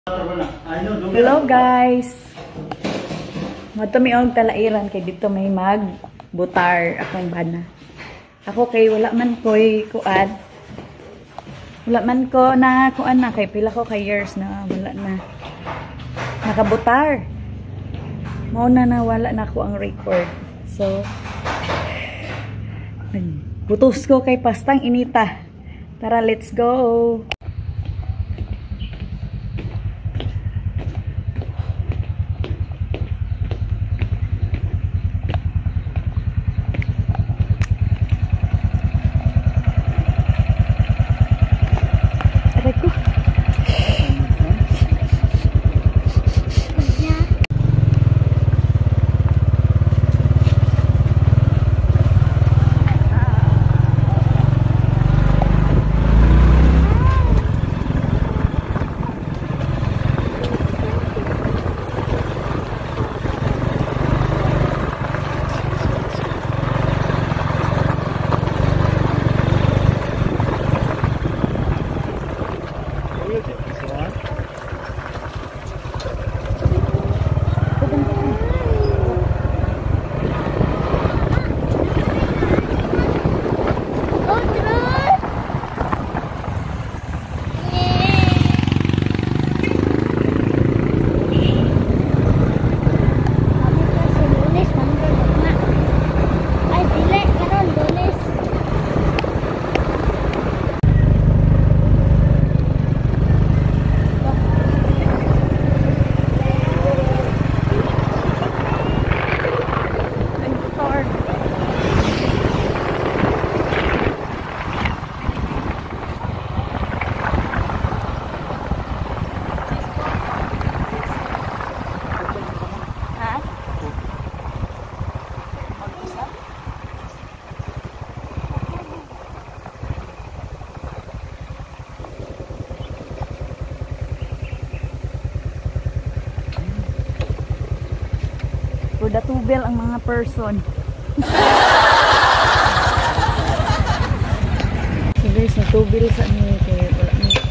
Hello guys. Mato mi og talairan kay dito may magbutar akong bana. Ako kay wala man koy kuan. Wala man ko na kuan na kay pila ko kay years na wala na nakabutar. Mao na wala na ako ang record. So butos ko kay pastang inita. Tara, let's go. Datubel ang mga person. So guys, natubel sa niyo kaya wala niyo.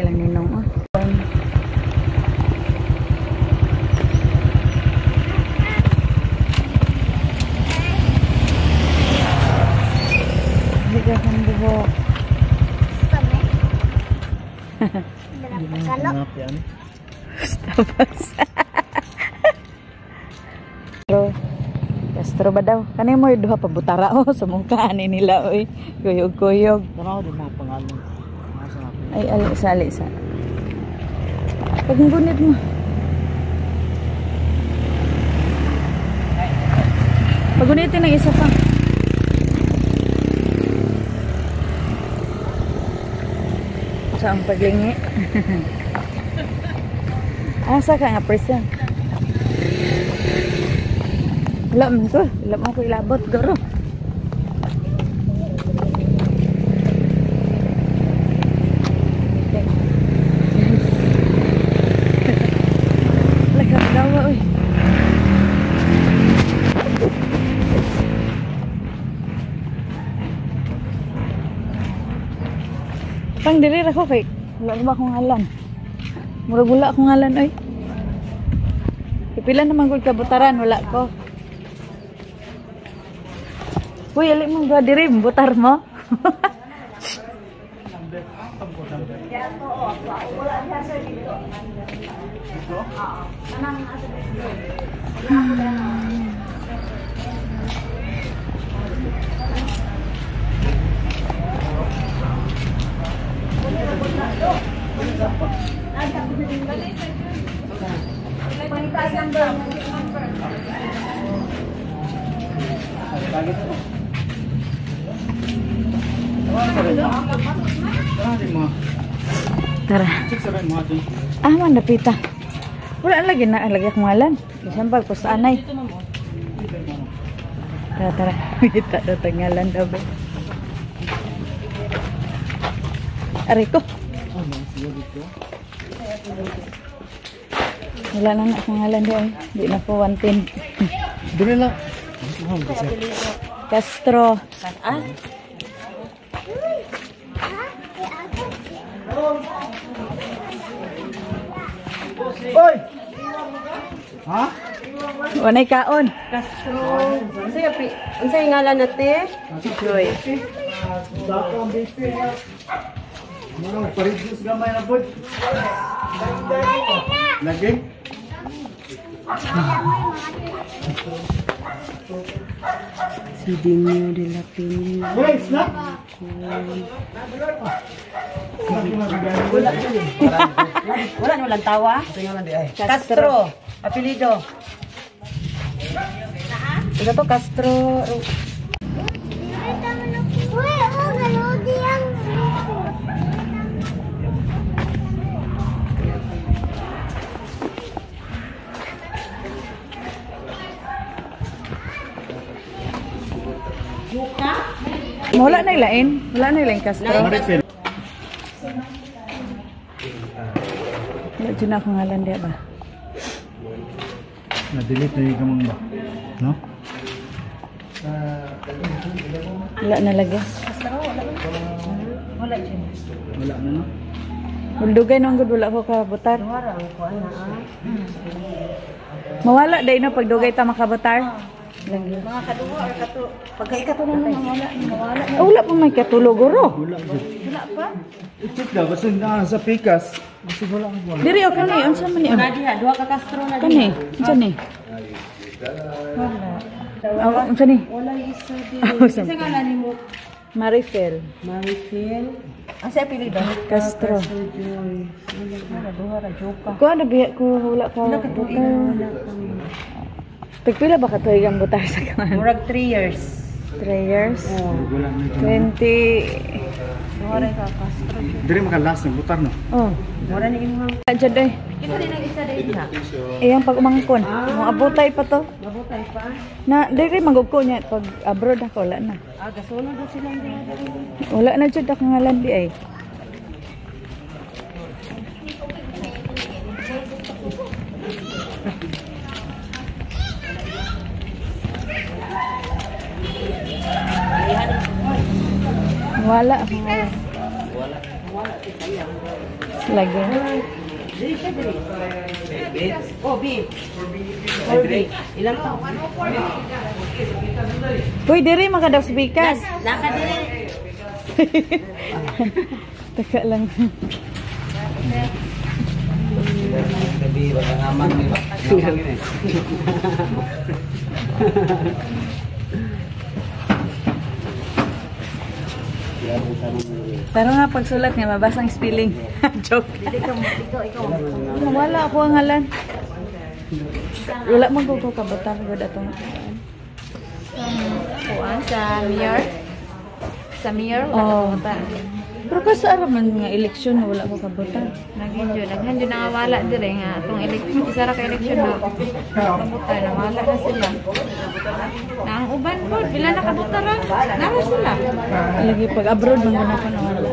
silang ninong. Oh. Liga kang buhok. Tapos. Castro ba daw? Kanay mo yung duha pa butara o sa mukha ni nila oy. Kuyog-kuyog. Tanaw din mga pangalan. Ay, alisa. Pag-gunit mo. Pag-gunitin ng isa pa. Sa ang paglingi. Asa ka nga person? Wala man ko ilabot garo. Lakat dawa oy. Pang diri ra ko kay wala ba akong ngalan. Murag wala akong ngalan oy. Pipila naman gud kabutaran wala ko. Uy, alay mong ba diri, butar mo? Tara. Man dapita. Wala lagi na lagi akong ngalan. Bisan pag ko sa anay. Tara. Kita daw ngalan daw ba. Aray ko. Wala na akong ngalan daw. Di na po 110. Dili lang. Castro. Oy! Ha? Wanay kaon. Castro. Unsay ngalan nate? Joy. Dako ang bife. Mga paridus gamay na pod. Lagi? Si Dinyo de la Pini. Hey, snap! Wala na walang tawa? Castro. Apelido. Ito to Castro. Wala na ilain. Wala na ilain Castro. Maricel. Wala dyan akong ngalan dia ba? Na-delete na yung gamang ba? No? Wala na lagi. Wala dyan. Wala na no? Muldugay nung gud wala ko kabutar. Wala ang kuha na Mawala day na pagdugay ta makabutar. Lagi. Mga kaduwa or kato. Pagka ikato na mawala. Wala pa may katulog guro. Wala dyan. Wala pa? I-check daw kasi na sa pikas. Kasi wala ang buwan. Diri o kani unsa man ni? Wala diha. Duha ka Castro na Kani, unsa ni? Unsa ni? Wala isa din. Oh, Unsay ngalan nimo? Marifel Maricel. Asa apelido? Castro. Joy. Wala duha ra joka. Ko ano biya ko wala ka. Wala ka tuig. Pagpila ba ka tuig ang butar sa kaman? Murag 3 years. 3 years. Oh. Wala na dyan. 20. Duha ra ka Castro. Diri makalas ng butar no? Oh. Mura ni imong. Adjad ay. Kita din ang isa din ha. Iyang pag umangkon. Mo abutay pa to. Mabutay pa. Na diri magugko niya pag abroad ako wala na. Gasunod na sila din. Wala na jud ako ngalan di ay. Wala ako ngalan. Lagi. Dili siya dili. Oh, beef. Or beef. Ilang to? Uy, diri makadaw si Bikas. Naka dili. Taka lang. Sabi, wala naman. Pero nga pagsulat niya, mabasa ang spelling. Joke. Wala ako ang halan. Wala man ko kabutan ko datong. Kuan sa mayor. Sa mayor Oh. wala ka Pero kasi araman nga eleksyon, wala ko kabutan. Naghanjo na nga wala dire nga atong eleksyon isa ra ka eleksyon na. Kabutan na wala na sila. Na ang uban po bila nakabutaran, nawa sila. Lagi pag abroad man ko na ko na wala.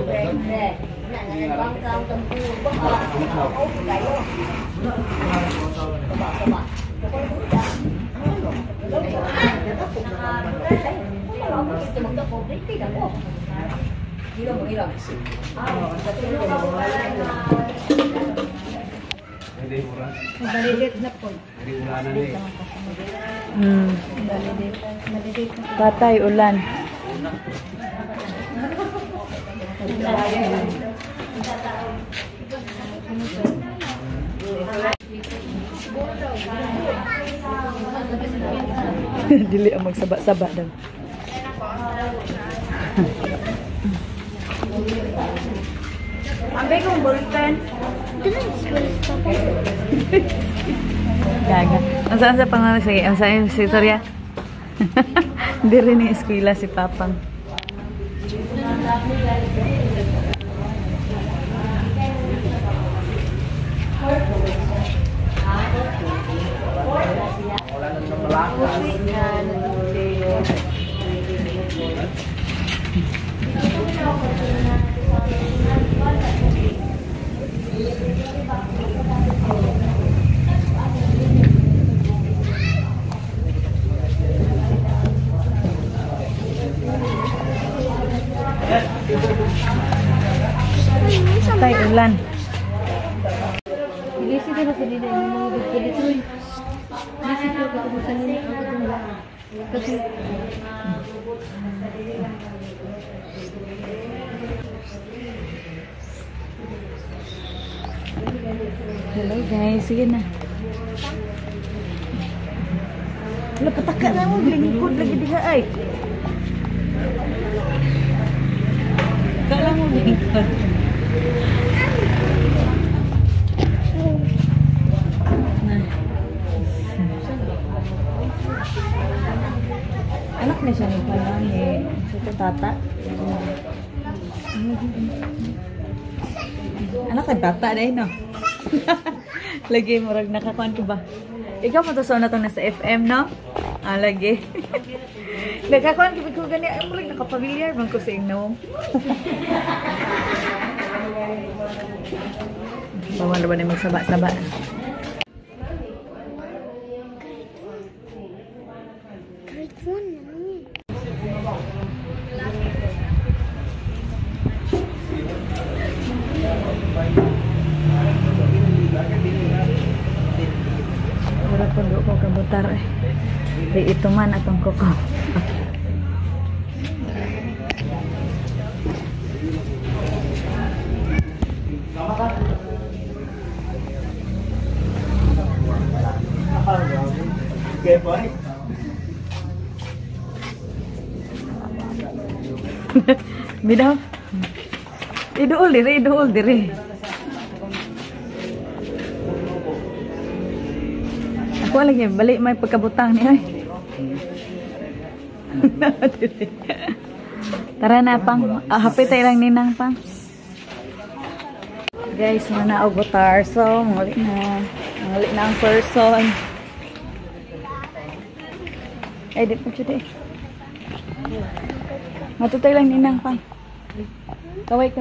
Validate na po. Validate na. Patay ulan. Dili ang magsaba-saba daw. Ambe kong bulletin. Gaga. Ang saan sa pangalan? Sige, ang saan si Victoria? Hindi rin yung eskwela si Papang. Patay ulan. Ilisi ko sa nila yung mga dito. Ilisi ko kasi sa nila kasi Hello guys, sige na. Wala pataka na mo, lingkod lagi diha ay. Kala mo lingkod. Anak na siya ni pala ni sa tata. Anak ka tata dahil no? Lagi murag nakakuan ko ba? Ikaw mo to sa na to na sa FM, no? Ah, lagi. Nakakuan ko gani ay murag nakapamilyar man ko sa inyo. Bawal ba na magsaba-saba? Wala po do ko kabutar eh. Di ito man atong kuko. Okay, boy. Bidaw. Iduol diri, iduol diri. Ako lagi balik may pagkabutang ni ay. Tara na pang, hapit tayo lang ninang pang. Guys, mana og butar so muli na ang person. Ay di pa jud eh. Matutay lang ninang pang. Kaway.